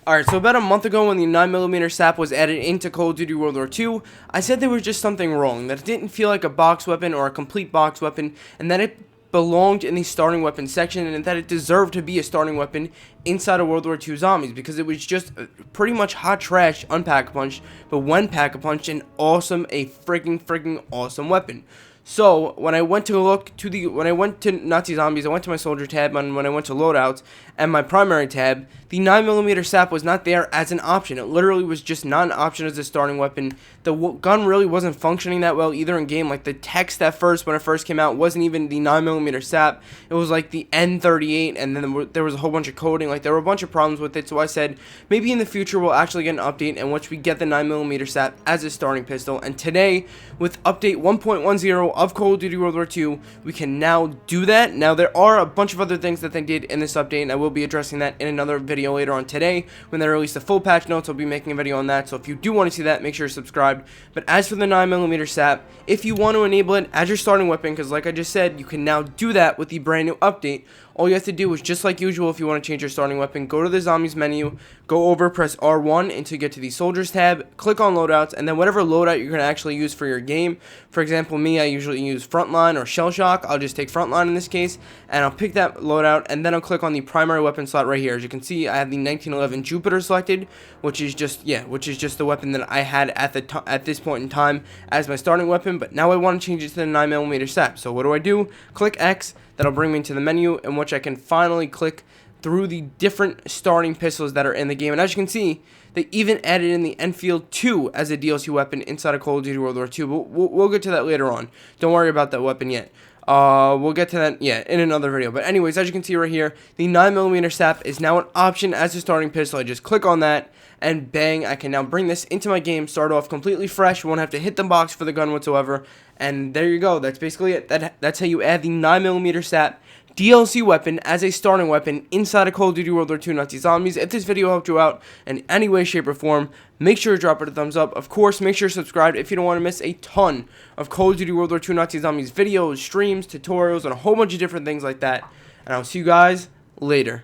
Alright, so about a month ago when the 9mm SAP was added into Call of Duty World War II, I said there was just something wrong, that it didn't feel like a box weapon or a complete box weapon, and that it belonged in the starting weapon section, and that it deserved to be a starting weapon inside of World War II Zombies, because it was just pretty much hot trash on Pack-a-Punch, but when Pack-a-Punch, a freaking awesome weapon. So when I went to Nazi Zombies, I went to my soldier tab, and when I went to loadouts and my primary tab, the 9mm SAP was not there as an option. It literally was just not an option as a starting weapon. The gun really wasn't functioning that well either in game. Like the text at first, when it first came out, wasn't even the 9mm SAP. It was like the N38, and then there was a whole bunch of coding. Like there were a bunch of problems with it. So I said maybe in the future we'll actually get an update in which we get the 9mm SAP as a starting pistol. And today, with update 1.10 of Call of Duty World War II, we can now do that. Now there are a bunch of other things that they did in this update, and I will be addressing that in another video later on today. When they release the full patch notes, I'll be making a video on that, so if you do want to see that, make sure you're subscribed. But as for the 9mm SAP, if you want to enable it as your starting weapon, because like I just said, you can now do that with the brand new update. All you have to do is, just like usual, if you want to change your starting weapon, go to the Zombies menu, go over, press R1 until you get to the Soldiers tab, click on Loadouts, and then whatever loadout you're going to actually use for your game. For example, me, I usually use Frontline or Shell Shock. I'll just take Frontline in this case, and I'll pick that loadout, and then I'll click on the primary weapon slot right here. As you can see, I have the 1911 Jupiter selected, which is just the weapon that I had at this point in time as my starting weapon, but now I want to change it to the 9mm SAP. So what do? Click X. That'll bring me to the menu in which I can finally click through the different starting pistols that are in the game. And as you can see, they even added in the Enfield 2 as a DLC weapon inside of Call of Duty World War II. But we'll get to that later on. Don't worry about that weapon yet. We'll get to that, in another video. But anyways, as you can see right here, the 9mm SAP is now an option as a starting pistol. I just click on that, and bang, I can now bring this into my game, start off completely fresh, won't have to hit the box for the gun whatsoever, and there you go. That's basically it. That's how you add the 9mm SAP DLC weapon as a starting weapon inside of Call of Duty World War II Nazi Zombies. If this video helped you out in any way, shape, or form, make sure to drop it a thumbs up. Of course, make sure to subscribe if you don't want to miss a ton of Call of Duty World War II Nazi Zombies videos, streams, tutorials, and a whole bunch of different things like that. And I'll see you guys later.